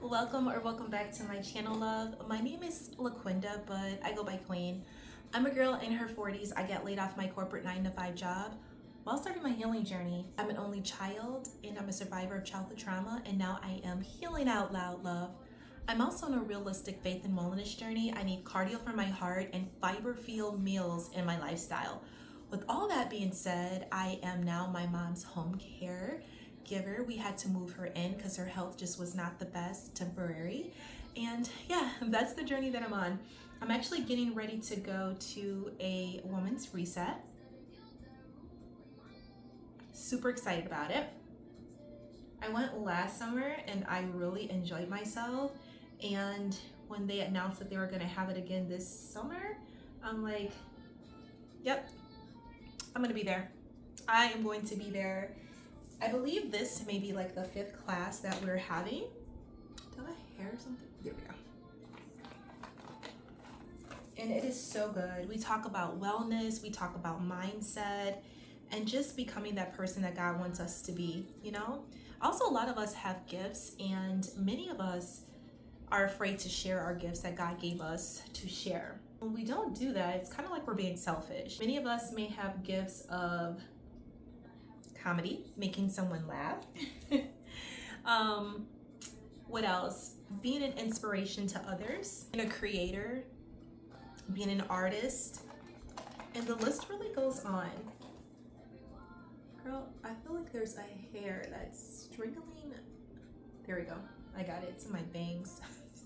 Welcome back to my channel, love. My name is LaQuinda, but I go by Queen. I'm a girl in her 40s. I got laid off my corporate 9-to-5 job while starting my healing journey. I'm an only child and I'm a survivor of childhood trauma, and now I am healing out loud, love. I'm also on a realistic faith and wellness journey. I need cardio for my heart and fiber-filled meals in my lifestyle. With all that being said, I am now my mom's home care giver. We had to move her in because her health just was not the best, temporary. And yeah, that's the journey that I'm on. I'm actually getting ready to go to a woman's reset. Super excited about it. I went last summer and I really enjoyed myself. And when they announced that they were going to have it again this summer, I'm like, yep, I'm going to be there. I am going to be there. I believe this may be like the 5th class that we're having. Do I hair or something? There we go. And it is so good. We talk about wellness, we talk about mindset, and just becoming that person that God wants us to be, you know? Also, a lot of us have gifts, and many of us are afraid to share our gifts that God gave us to share. When we don't do that, it's kind of like we're being selfish. Many of us may have gifts of comedy, making someone laugh. What else? Being an inspiration to others, being a creator, being an artist, and the list really goes on. Girl, I feel like there's a hair that's strangling. There we go. I got it. It's in my bangs.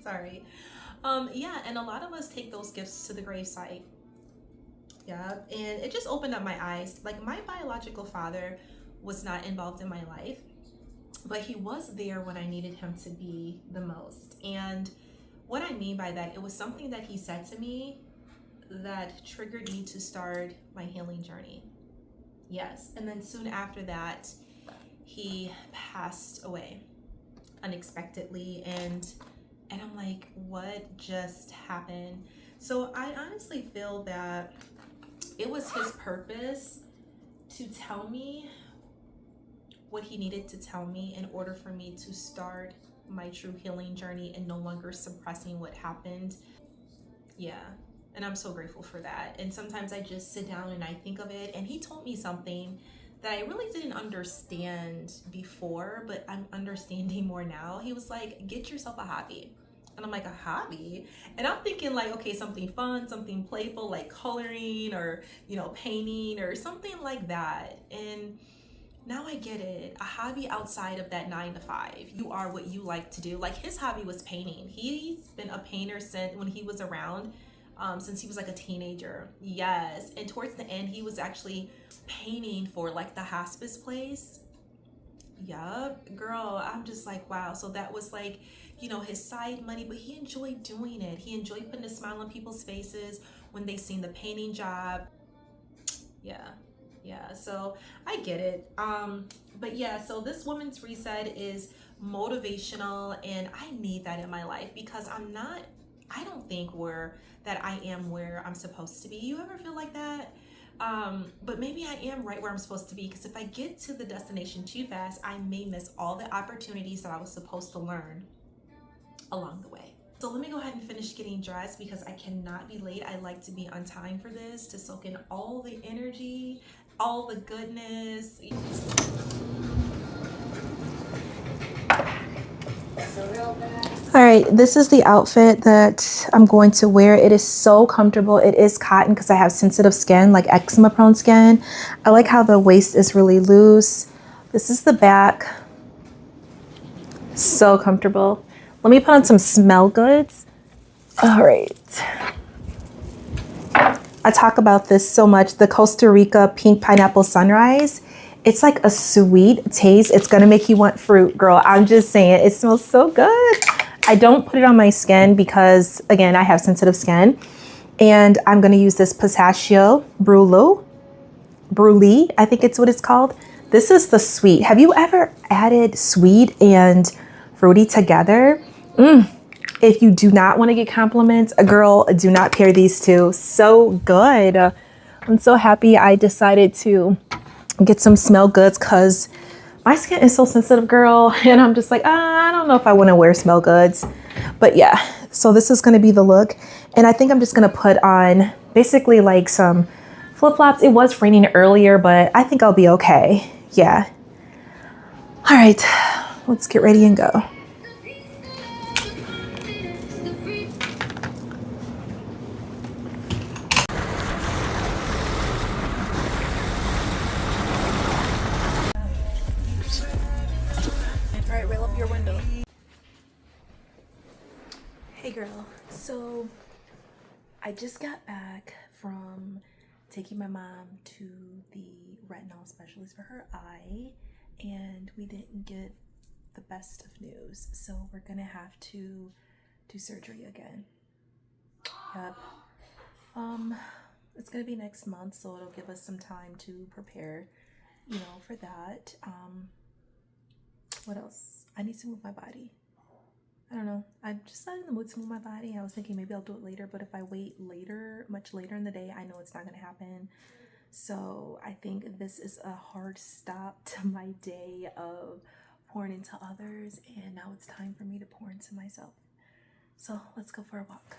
Sorry. Yeah, and a lot of us take those gifts to the gravesite. Yeah, and it just opened up my eyes. Like, my biological father was not involved in my life, but he was there when I needed him to be the most. And what I mean by that, it was something that he said to me that triggered me to start my healing journey. Yes, and then soon after that, he passed away unexpectedly, and I'm like, what just happened? So I honestly feel that it was his purpose to tell me what he needed to tell me in order for me to start my true healing journey and no longer suppressing what happened. Yeah, and I'm so grateful for that. And sometimes I just sit down and I think of it, and he told me something that I really didn't understand before, but I'm understanding more now. He was like, get yourself a hobby. And I'm like, a hobby? And I'm thinking like, okay, something fun, something playful, like coloring or, you know, painting or something like that. And now I get it. A hobby outside of that 9-to-5. You are what you like to do. Like, his hobby was painting. He's been a painter since when he was around, since he was like a teenager. Yes. And towards the end, he was actually painting for like the hospice place. Yup, girl, I'm just like, wow. So that was like, you know, his side money, but he enjoyed doing it. He enjoyed putting a smile on people's faces when they seen the painting job. Yeah, so I get it. But yeah, so this woman's reset is motivational, and I need that in my life because I don't think that I am where I'm supposed to be. You ever feel like that? But maybe I am right where I'm supposed to be, because if I get to the destination too fast, I may miss all the opportunities that I was supposed to learn along the way. So let me go ahead and finish getting dressed because I cannot be late. I like to be on time for this, to soak in all the energy, all the goodness. All right, this is the outfit that I'm going to wear. It is so comfortable. It is cotton because I have sensitive skin, like eczema prone skin. I like how the waist is really loose. This is the back. So comfortable. Let me put on some smell goods. All right. I talk about this so much. The Costa Rica Pink Pineapple Sunrise. It's like a sweet taste. It's gonna make you want fruit, girl. I'm just saying, it smells so good. I don't put it on my skin because, again, I have sensitive skin. And I'm gonna use this Pistachio Brulee, I think it's what it's called. This is the sweet. Have you ever added sweet and fruity together? If you do not want to get compliments, girl, do not pair these two. So good. I'm so happy I decided to get some smell goods because My skin is so sensitive, girl, and I'm just like, I don't know if I want to wear smell goods. But yeah, so this is going to be the look. And I think I'm just going to put on basically like some flip-flops. It was raining earlier, but I think I'll be okay. Yeah. All right, let's get ready and go. All right, roll up your window. Hey girl, so I just got back from taking my mom to the retinol specialist for her eye, and we didn't get the best of news, so we're gonna have to do surgery again. Yep. It's gonna be next month, so it'll give us some time to prepare, for that. What else? I need to move my body. I don't know. I'm just not in the mood to move my body. I was thinking maybe I'll do it later, but if I wait later, much later in the day, I know it's not going to happen. So I think this is a hard stop to my day of pouring into others, and now it's time for me to pour into myself. So let's go for a walk.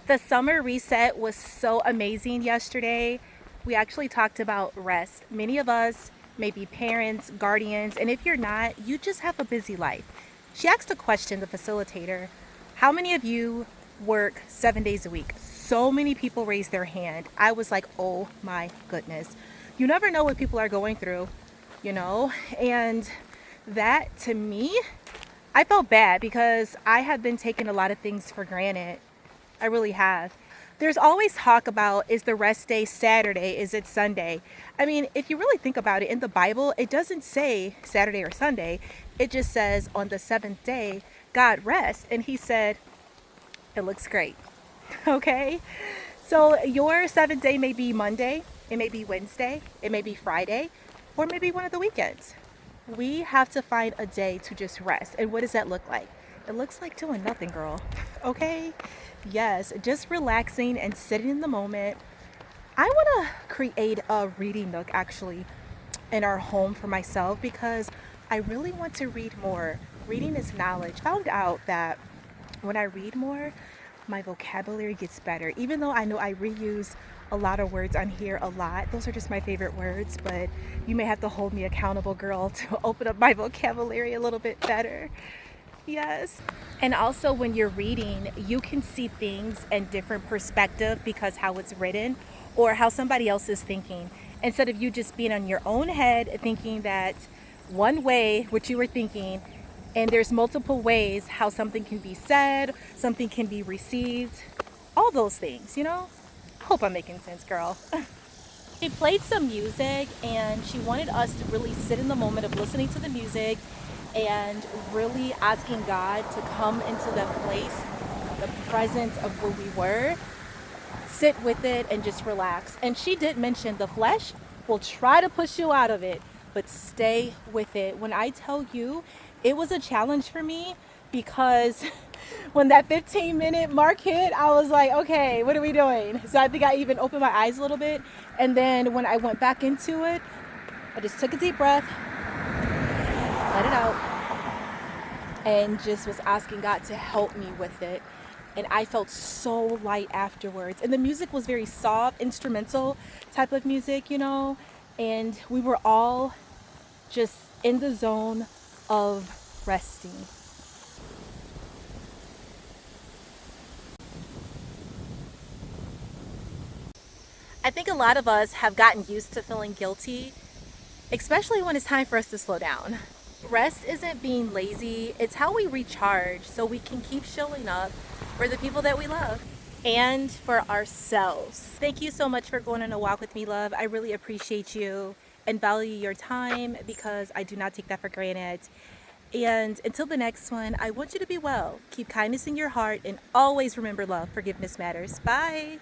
The summer reset was so amazing yesterday. We actually talked about rest. Many of us may be parents, guardians, and if you're not, you just have a busy life. She asked a question, the facilitator, how many of you work 7 days a week? So many people raised their hand. I was like, oh my goodness. You never know what people are going through, and that to me, I felt bad because I have been taking a lot of things for granted. I really have. There's always talk about, is the rest day Saturday? Is it Sunday? I mean, if you really think about it, in the Bible, it doesn't say Saturday or Sunday. It just says on the seventh day, God rests. And he said, it looks great. Okay? So your seventh day may be Monday. It may be Wednesday. It may be Friday. Or maybe one of the weekends. We have to find a day to just rest. And what does that look like? It looks like doing nothing, girl. Okay? Yes, just relaxing and sitting in the moment. I want to create a reading nook actually in our home for myself because I really want to read more. Reading is knowledge. Found out that when I read more, my vocabulary gets better. Even though I know I reuse a lot of words on here a lot. Those are just my favorite words, but you may have to hold me accountable, girl, to open up my vocabulary a little bit better. Yes. And also when you're reading, you can see things in different perspective because how it's written or how somebody else is thinking. Instead of you just being on your own head thinking that one way, what you were thinking, and there's multiple ways how something can be said, something can be received, all those things, Hope I'm making sense, girl. She played some music and she wanted us to really sit in the moment of listening to the music and really asking God to come into that place, the presence of where we were, sit with it and just relax. And she did mention the flesh will try to push you out of it, but stay with it. When I tell you, it was a challenge for me because when that 15-minute mark hit, I was like, okay, what are we doing? So I think I even opened my eyes a little bit. And then when I went back into it, I just took a deep breath, let it out, and just was asking God to help me with it. and I felt so light afterwards. And the music was very soft, instrumental type of music, you know, and we were all just in the zone of resting. I think a lot of us have gotten used to feeling guilty, especially when it's time for us to slow down. Rest isn't being lazy, it's how we recharge so we can keep showing up for the people that we love and for ourselves. Thank you so much for going on a walk with me, love. I really appreciate you and value your time because I do not take that for granted. And until the next one, I want you to be well. Keep kindness in your heart and always remember love. Forgiveness matters. Bye.